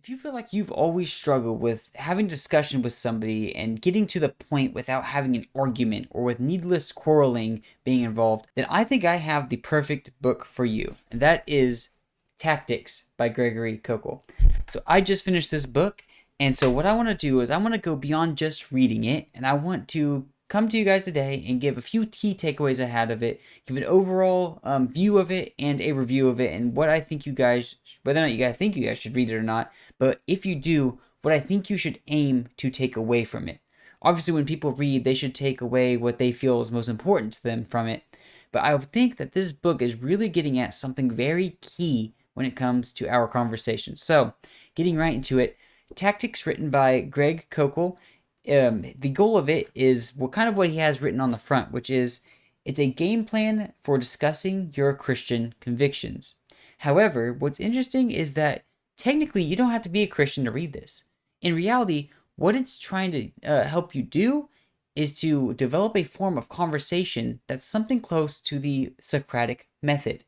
If you feel like you've always struggled with having a discussion with somebody and getting to the point without having an argument or with needless quarreling being involved, then I think I have the perfect book for you. And that is Tactics by Gregory Koukl. So I just finished this book. And so what I want to do is I want to go beyond just reading it. And I want to come to you guys today and give a few key takeaways I had of it, give an overall view of it and a review of it, and what I think you guys, whether or not you guys think you guys should read it or not, but if you do, what I think you should aim to take away from it. Obviously, when people read, they should take away what they feel is most important to them from it. But I think that this book is really getting at something very key when it comes to our conversation. So, getting right into it, Tactics written by Greg Koukl. The goal of it is what he has written on the front, which is it's a game plan for discussing your Christian convictions. However, what's interesting is that technically you don't have to be a Christian to read this. In reality, what it's trying to help you do is to develop a form of conversation that's something close to the Socratic method.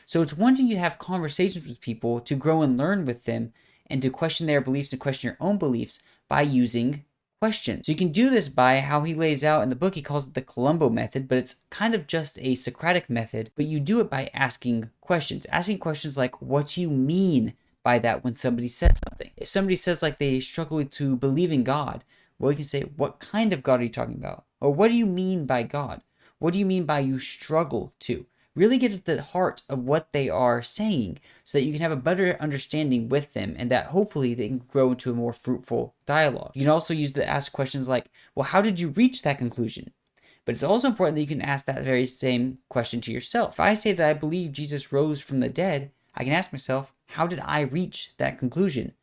So it's wanting you to have conversations with people to grow and learn with them and to question their beliefs and question your own beliefs by using questions. So you can do this by how he lays out in the book. He calls it the Columbo method, but it's kind of just a Socratic method, but you do it by asking questions. Asking questions like, what do you mean by that when somebody says something? If somebody says like they struggle to believe in God, well, you can say, what kind of God are you talking about? Or what do you mean by God? What do you mean by you struggle to? Really get at the heart of what they are saying so that you can have a better understanding with them and that hopefully they can grow into a more fruitful dialogue. You can also use to ask questions like, well, how did you reach that conclusion? But it's also important that you can ask that very same question to yourself. If I say that I believe Jesus rose from the dead, I can ask myself, how did I reach that conclusion?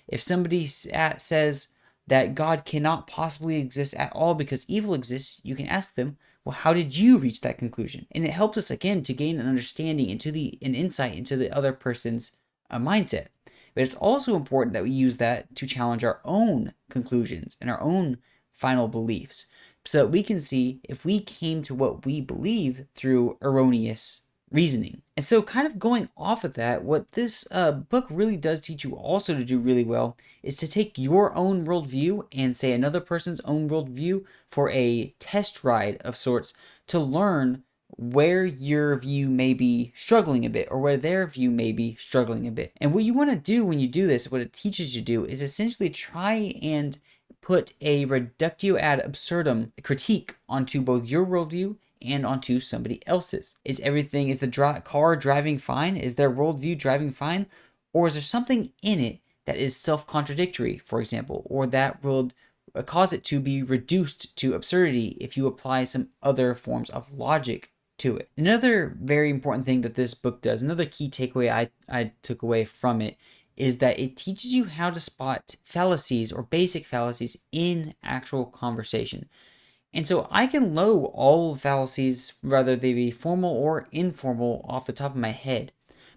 If somebody says that God cannot possibly exist at all because evil exists, you can ask them, well, how did you reach that conclusion? And it helps us again to gain an understanding an insight into the other person's mindset. But it's also important that we use that to challenge our own conclusions and our own final beliefs so that we can see if we came to what we believe through erroneous reasoning. And so kind of going off of that, what this book really does teach you also to do really well is to take your own worldview and say another person's own worldview for a test ride of sorts to learn where your view may be struggling a bit or where their view may be struggling a bit. And what you want to do when you do this, what it teaches you to do is essentially try and put a reductio ad absurdum critique onto both your worldview and onto somebody else's. Is the car driving fine? Is their worldview driving fine? Or is there something in it that is self-contradictory, for example, or that will cause it to be reduced to absurdity if you apply some other forms of logic to it? Another very important thing that this book does, another key takeaway I took away from it, is that it teaches you how to spot fallacies or basic fallacies in actual conversation. And so I can know all fallacies, whether they be formal or informal, off the top of my head.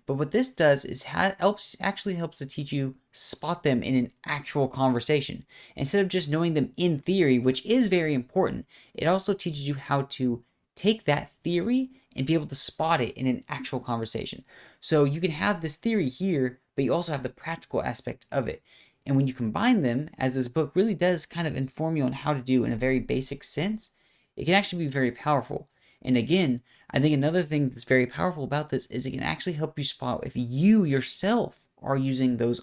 But what this does is helps to teach you spot them in an actual conversation. Instead of just knowing them in theory, which is very important, it also teaches you how to take that theory and be able to spot it in an actual conversation. So you can have this theory here, but you also have the practical aspect of it. And when you combine them, as this book really does kind of inform you on how to do in a very basic sense, it can actually be very powerful. And again, I think another thing that's very powerful about this is it can actually help you spot if you yourself are using those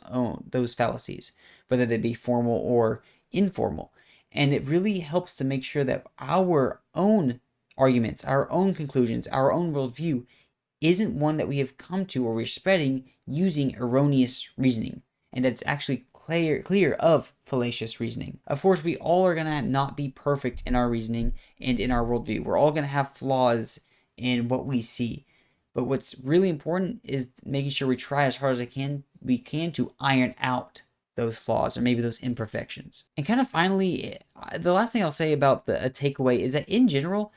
fallacies, whether they be formal or informal. And it really helps to make sure that our own arguments, our own conclusions, our own worldview isn't one that we have come to or we're spreading using erroneous reasoning. And that's actually clear of fallacious reasoning. Of course, we all are going to not be perfect in our reasoning and in our worldview. We're all going to have flaws in what we see. But what's really important is making sure we try as hard as we can to iron out those flaws or maybe those imperfections. And kind of finally, the last thing I'll say about a takeaway is that in general,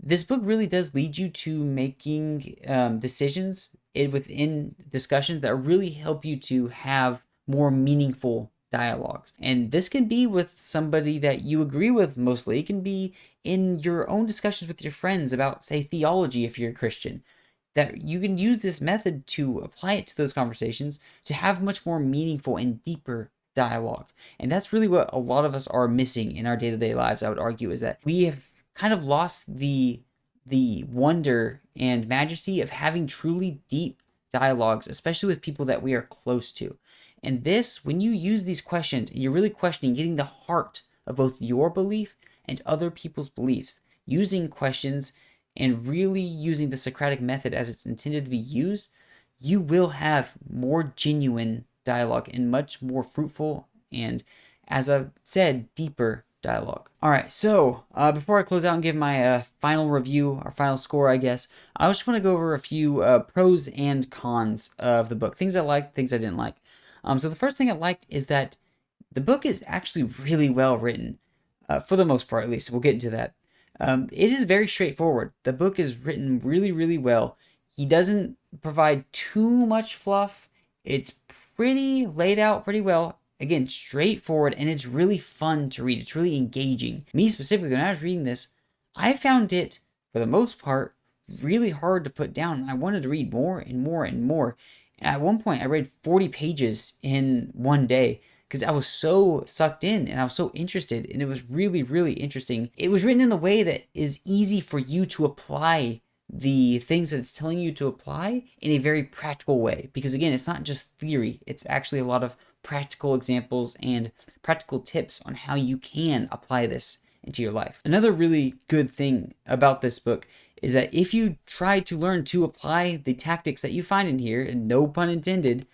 this book really does lead you to making decisions within discussions that really help you to have more meaningful dialogues. And this can be with somebody that you agree with mostly. It can be in your own discussions with your friends about, say, theology if you're a Christian. that you can use this method to apply it to those conversations to have much more meaningful and deeper dialogue. And that's really what a lot of us are missing in our day-to-day lives, I would argue, is that we have kind of lost the wonder and majesty of having truly deep dialogues, especially with people that we are close to. And this, when you use these questions and you're really questioning, getting the heart of both your belief and other people's beliefs, using questions and really using the Socratic method as it's intended to be used, you will have more genuine dialogue and much more fruitful and, as I've said, deeper dialogue. All right, so before I close out and give my final review, our final score, I guess, I just want to go over a few pros and cons of the book. Things I liked, things I didn't like. So the first thing I liked is that the book is actually really well written, for the most part, at least. We'll get into that. It is very straightforward. The book is written really, really well. He doesn't provide too much fluff. It's pretty laid out pretty well. Again, straightforward, and it's really fun to read. It's really engaging. Me specifically, when I was reading this, I found it, for the most part, really hard to put down. I wanted to read more and more and more. And at one point, I read 40 pages in one day because I was so sucked in and I was so interested, and it was really, really interesting. It was written in a way that is easy for you to apply the things that it's telling you to apply in a very practical way. Because again, it's not just theory, it's actually a lot of practical examples and practical tips on how you can apply this into your life. Another really good thing about this book is that if you try to learn to apply the tactics that you find in here, and no pun intended,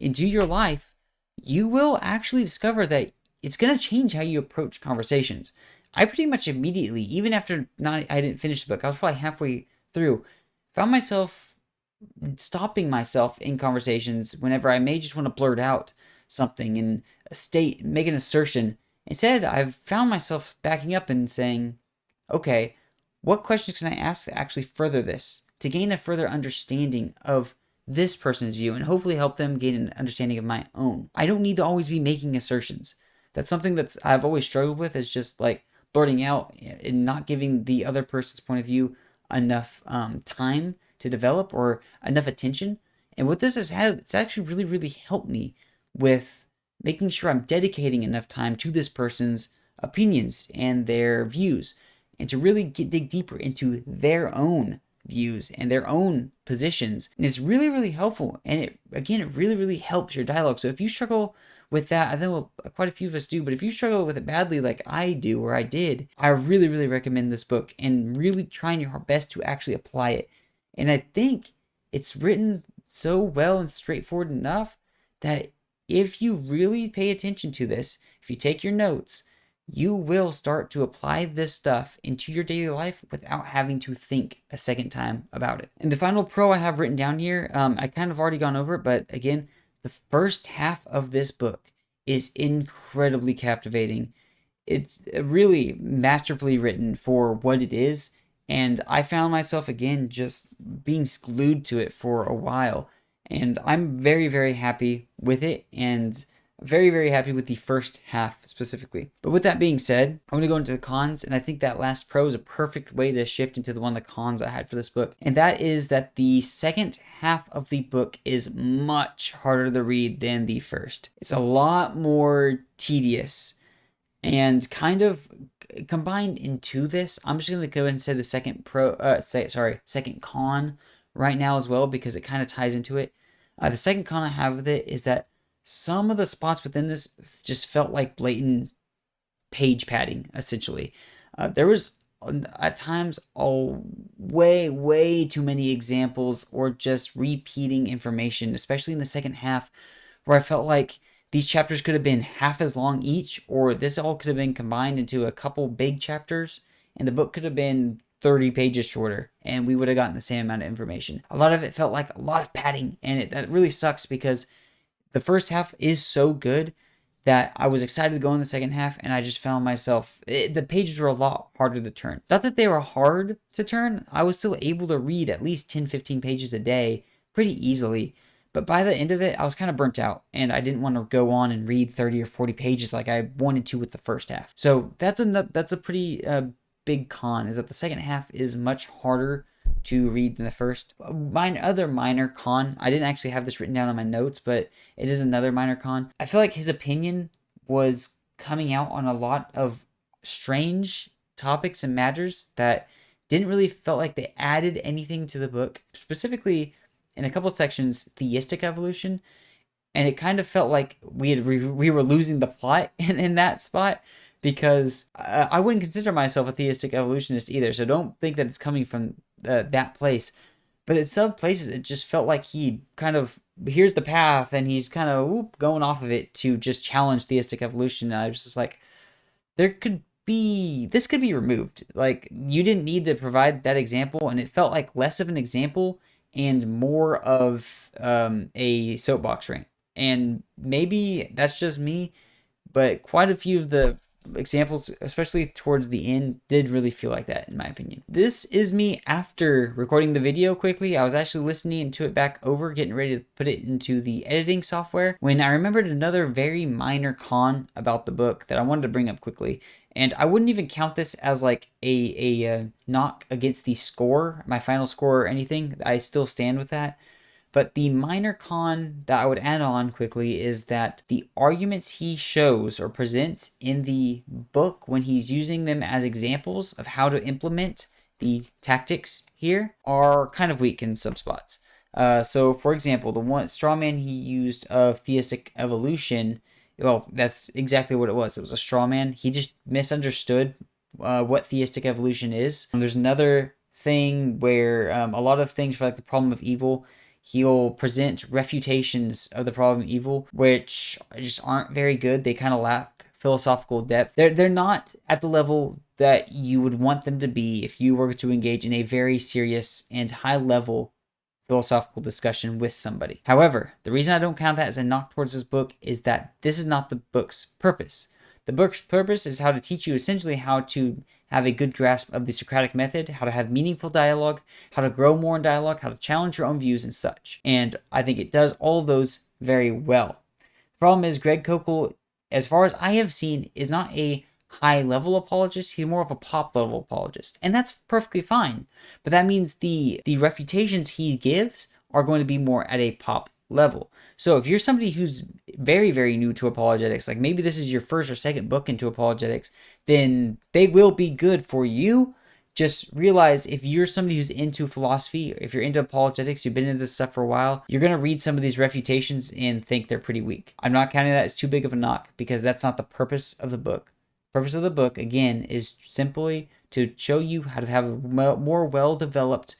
into your life, you will actually discover that it's going to change how you approach conversations. I pretty much immediately, even after I didn't finish the book, I was probably halfway through, found myself stopping myself in conversations whenever I may just want to blurt out something in a state, make an assertion. Instead, I've found myself backing up and saying, okay, what questions can I ask to actually further this, to gain a further understanding of this person's view and hopefully help them gain an understanding of my own. I don't need to always be making assertions. That's something I've always struggled with, is just like blurting out and not giving the other person's point of view enough time to develop or enough attention. And what this has had, it's actually really, really helped me with making sure I'm dedicating enough time to this person's opinions and their views, and to really dig deeper into their own views and their own positions. And it's really, really helpful. And it really, really helps your dialogue. So if you struggle with that, I think quite a few of us do, but if you struggle with it badly like I do or I did, I really, really recommend this book and really trying your best to actually apply it. And I think it's written so well and straightforward enough that if you really pay attention to this, if you take your notes, you will start to apply this stuff into your daily life without having to think a second time about it. And the final pro I have written down here, I kind of already gone over it, but again, the first half of this book is incredibly captivating. It's really masterfully written for what it is, and I found myself again just being glued to it for a while. And I'm very, very happy with it, and very, very happy with the first half specifically. But with that being said, I'm going to go into the cons, and I think that last pro is a perfect way to shift into one of the cons I had for this book. And that is that the second half of the book is much harder to read than the first. It's a lot more tedious, and kind of combined into this, I'm just going to go ahead and say the second con right now as well, because it kind of ties into it. The second con I have with it is that some of the spots within this just felt like blatant page padding, essentially. There was, at times, way too many examples or just repeating information, especially in the second half, where I felt like these chapters could have been half as long each, or this all could have been combined into a couple big chapters, and the book could have been 30 pages shorter, and we would have gotten the same amount of information. A lot of it felt like a lot of padding, and that really sucks, because the first half is so good that I was excited to go in the second half, and I just found myself, the pages were a lot harder to turn. Not that they were hard to turn, I was still able to read at least 10-15 pages a day pretty easily, but by the end of it, I was kind of burnt out, and I didn't want to go on and read 30 or 40 pages like I wanted to with the first half. So that's a pretty big con, is that the second half is much harder to read than the first. Other minor con, I didn't actually have this written down on my notes, but it is another minor con. I feel like his opinion was coming out on a lot of strange topics and matters that didn't really felt like they added anything to the book. Specifically, in a couple sections, theistic evolution, and it kind of felt like we were losing the plot in that spot, because I wouldn't consider myself a theistic evolutionist either, so don't think that it's coming from that place. But in some places, it just felt like he kind of, here's the path, and he's kind of going off of it to just challenge theistic evolution. And I was just like, this could be removed. Like, you didn't need to provide that example, and it felt like less of an example and more of a soapbox rant. And maybe that's just me, but quite a few of the examples, especially towards the end, did really feel like that, in my opinion. This is me after recording the video quickly. I was actually listening to it back over, getting ready to put it into the editing software, when I remembered another very minor con about the book that I wanted to bring up quickly. And I wouldn't even count this as like a knock against the score, my final score, or anything. I still stand with that. But the minor con that I would add on quickly is that the arguments he shows or presents in the book, when he's using them as examples of how to implement the tactics here, are kind of weak in some spots. So, for example, the one straw man he used of theistic evolution, well, that's exactly what it was. It was a straw man. He just misunderstood what theistic evolution is. There's another thing where a lot of things for like the problem of evil, he'll present refutations of the problem of evil, which just aren't very good. They kind of lack philosophical depth. They're not at the level that you would want them to be if you were to engage in a very serious and high level philosophical discussion with somebody. However, the reason I don't count that as a knock towards this book is that this is not the book's purpose. The book's purpose is how to teach you essentially how to have a good grasp of the Socratic method, how to have meaningful dialogue, how to grow more in dialogue, how to challenge your own views and such. And I think it does all of those very well. The problem is Greg Koukl, as far as I have seen, is not a high-level apologist. He's more of a pop-level apologist. And that's perfectly fine. But that means the refutations he gives are going to be more at a pop level. So if you're somebody who's very, very new to apologetics, like maybe this is your first or second book into apologetics, then they will be good for you. Just realize, if you're somebody who's into philosophy, if you're into apologetics, you've been into this stuff for a while, you're going to read some of these refutations and think they're pretty weak. I'm not counting that as too big of a knock, because that's not the purpose of the book. The purpose of the book, again, is simply to show you how to have a more well-developed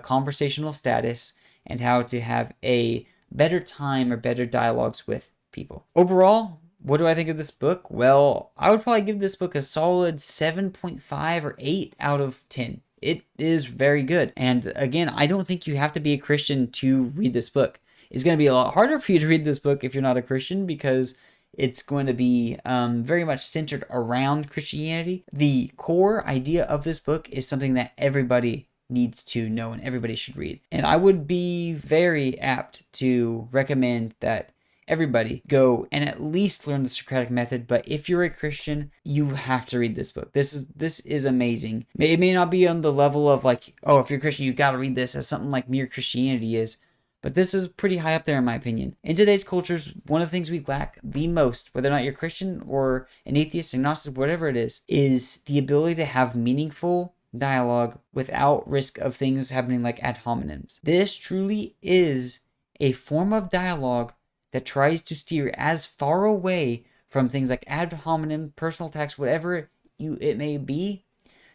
conversational status, and how to have a better time or better dialogues with people. Overall, what do I think of this book? Well, I would probably give this book a solid 7.5 or 8 out of 10. It is very good. And again, I don't think you have to be a Christian to read this book. It's going to be a lot harder for you to read this book if you're not a Christian, because it's going to be very much centered around Christianity. The core idea of this book is something that everybody needs to know and everybody should read. And I would be very apt to recommend that everybody go and at least learn the Socratic method. But if you're a Christian, you have to read this book. This is amazing. It may not be on the level of like, oh, if you're a Christian, you've got to read this as something like Mere Christianity is. But this is pretty high up there in my opinion. In today's cultures, one of the things we lack the most, whether or not you're Christian or an atheist, agnostic, whatever it is the ability to have meaningful dialogue without risk of things happening like ad hominems. This truly is a form of dialogue that tries to steer as far away from things like ad hominem, personal attacks, whatever it may be,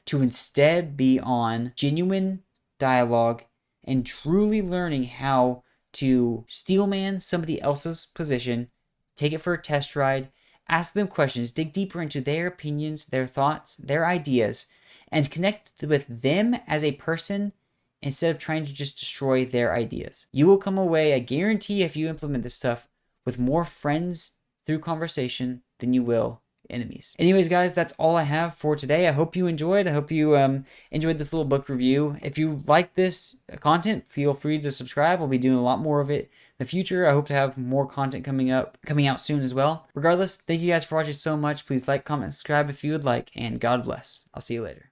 to instead be on genuine dialogue and truly learning how to steelman somebody else's position, take it for a test ride, ask them questions, dig deeper into their opinions, their thoughts, their ideas, and connect with them as a person instead of trying to just destroy their ideas. You will come away, I guarantee, if you implement this stuff, with more friends through conversation than you will enemies. Anyways, guys, that's all I have for today. I hope you enjoyed. I hope you enjoyed this little book review. If you like this content, feel free to subscribe. We'll be doing a lot more of it in the future. I hope to have more content coming out soon as well. Regardless, thank you guys for watching so much. Please like, comment, subscribe if you would like, and God bless. I'll see you later.